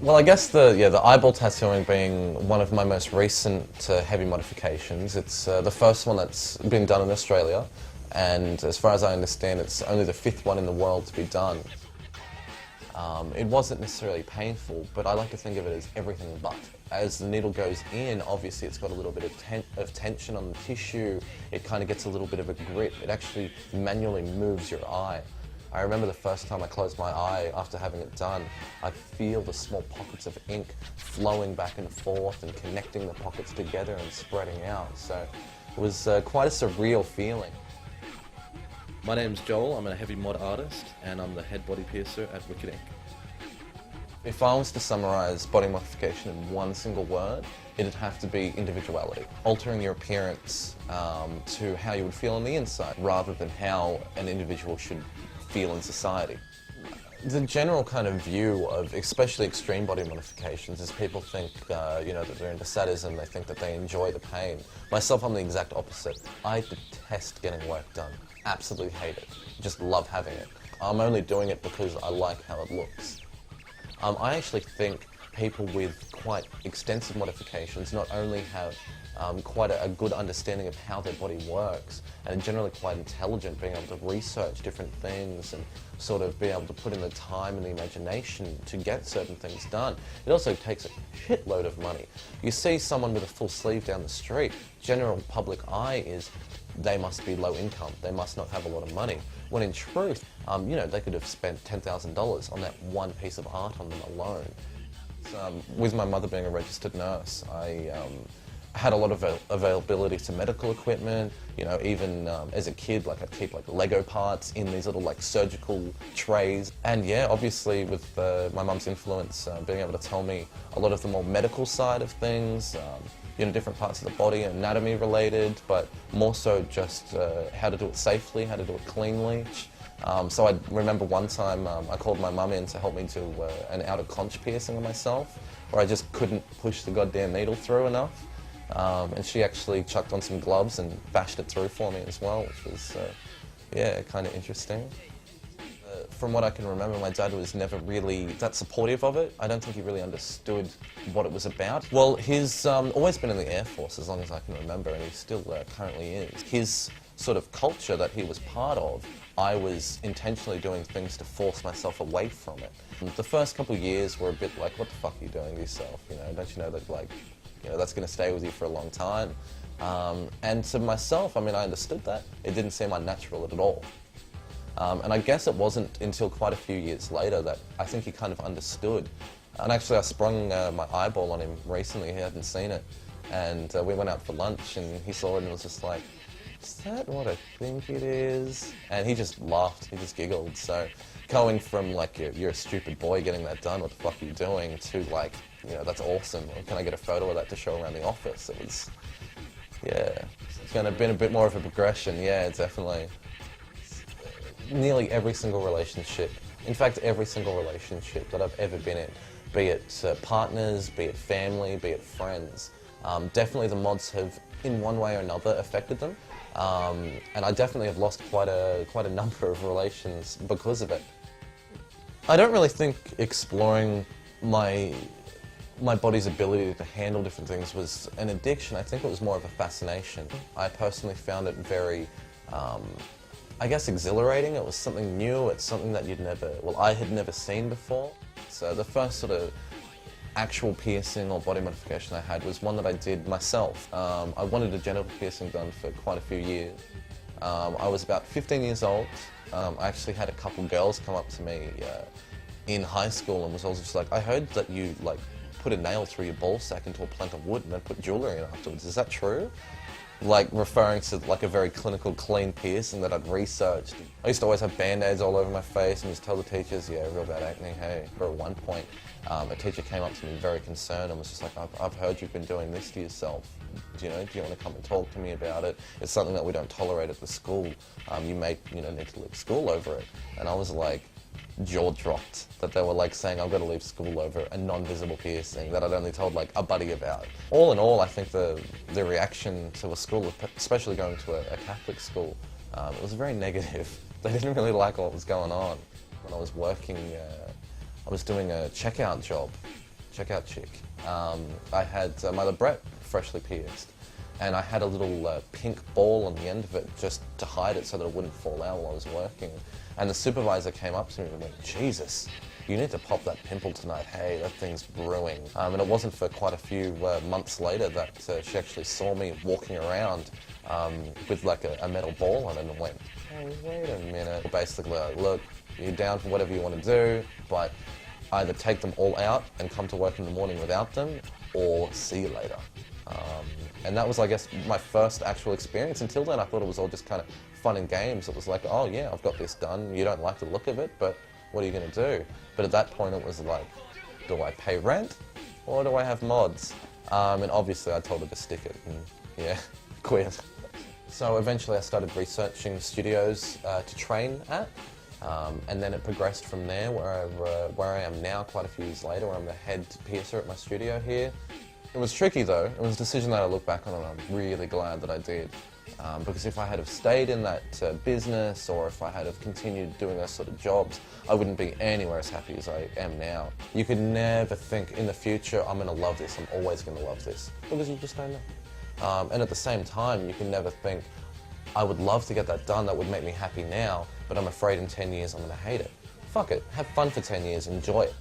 Well, I guess the eyeball tattooing being one of my most recent heavy modifications. It's the first one that's been done in Australia, and as far as I understand, it's only the fifth one in the world to be done. It wasn't necessarily painful, but I like to think of it as everything but. As the needle goes in, obviously it's got a little bit of tension on the tissue. It kind of gets a little bit of a grip. It actually manually moves your eye. I remember the first time I closed my eye after having it done, I feel the small pockets of ink flowing back and forth and connecting the pockets together and spreading out. So it was quite a surreal feeling. My name's Joel, I'm a heavy mod artist, and I'm the head body piercer at Wicked Ink. If I was to summarise body modification in one single word, it'd have to be individuality. Altering your appearance to how you would feel on the inside, rather than how an individual should feel in society. The general kind of view of especially extreme body modifications is people think that they're into sadism, they think that they enjoy the pain. Myself, I'm the exact opposite. I detest getting work done. Absolutely hate it. Just love having it. I'm only doing it because I like how it looks. I actually think people with quite extensive modifications not only have quite a good understanding of how their body works, and generally quite intelligent, being able to research different things and sort of be able to put in the time and the imagination to get certain things done. It also takes a shitload of money. You see someone with a full sleeve down the street, general public eye is they must be low income, they must not have a lot of money. When in truth, they could have spent $10,000 on that one piece of art on them alone. So, with my mother being a registered nurse, I had a lot of availability to medical equipment. Even as a kid, I'd keep Lego parts in these little surgical trays. And yeah, obviously with my mum's influence, being able to tell me a lot of the more medical side of things, different parts of the body, anatomy related, but more so just how to do it safely, how to do it cleanly. So I remember one time I called my mum in to help me do an outer conch piercing on myself, where I just couldn't push the goddamn needle through enough. And she actually chucked on some gloves and bashed it through for me as well, which was, kind of interesting. From what I can remember, my dad was never really that supportive of it. I don't think he really understood what it was about. Well, he's always been in the Air Force as long as I can remember, and he still currently is. His sort of culture that he was part of, I was intentionally doing things to force myself away from it. The first couple of years were a bit like, what the fuck are you doing to yourself? Don't you know that that's going to stay with you for a long time? And to myself, I understood that. It didn't seem unnatural at all. And I guess it wasn't until quite a few years later that I think he kind of understood. And actually I sprung my eyeball on him recently, he hadn't seen it. And we went out for lunch and he saw it and was just like, is that what I think it is? And he just laughed, he just giggled. So going from you're a stupid boy getting that done, what the fuck are you doing, to that's awesome. Can I get a photo of that to show around the office? It was, it's kind of been a bit more of a progression, yeah, definitely. Nearly every single relationship, in fact every single relationship that I've ever been in, be it partners, be it family, be it friends, definitely the mods have in one way or another affected them, and I definitely have lost quite a number of relations because of it. I don't really think exploring my body's ability to handle different things was an addiction. I think it was more of a fascination. I personally found it very I guess exhilarating. It was something new, it's something that I had never seen before. So the first sort of actual piercing or body modification I had was one that I did myself. I wanted a genital piercing done for quite a few years. I was about 15 years old. I actually had a couple girls come up to me in high school and was also just like, I heard that you put a nail through your ball sack into a plank of wood and then put jewellery in afterwards. Is that true? Referring to a very clinical, clean piercing that I'd researched. I used to always have band-aids all over my face and just tell the teachers, yeah, real bad acne, hey. But at one point, a teacher came up to me very concerned and was just like, I've heard you've been doing this to yourself. Do you want to come and talk to me about it? It's something that we don't tolerate at the school. You may need to leave school over it. And I was like, jaw dropped that they were saying I've got to leave school over a non-visible piercing that I'd only told a buddy about. All in all, I think the reaction to a school, especially going to a Catholic school, it was very negative. They didn't really like what was going on. When I was working, I was doing a checkout job check out chick. I had my labret freshly pierced, and I had a little pink ball on the end of it just to hide it so that it wouldn't fall out while I was working. And the supervisor came up to me and went, "Jesus, you need to pop that pimple tonight. Hey, that thing's brewing." And it wasn't for quite a few months later that she actually saw me walking around with like a metal ball on it and went, "Hey, wait a minute." Basically, like, look, you're down for whatever you want to do, but either take them all out and come to work in the morning without them, or see you later. And that was, I guess, my first actual experience. Until then, I thought it was all just kind of fun and games. It was like, oh yeah, I've got this done. You don't like the look of it, but what are you going to do? But at that point, it was like, do I pay rent or do I have mods? And obviously, I told her to stick it, and yeah, quit. So eventually, I started researching studios to train at. And then it progressed from there, where I am now, quite a few years later, where I'm the head piercer at my studio here. It was tricky though. It was a decision that I look back on and I'm really glad that I did. Because if I had have stayed in that business, or if I had have continued doing those sort of jobs, I wouldn't be anywhere as happy as I am now. You could never think in the future, I'm going to love this, I'm always going to love this, because you just don't know. And at the same time, you can never think, I would love to get that done, that would make me happy now, but I'm afraid in 10 years I'm going to hate it. Fuck it, have fun for 10 years, enjoy it.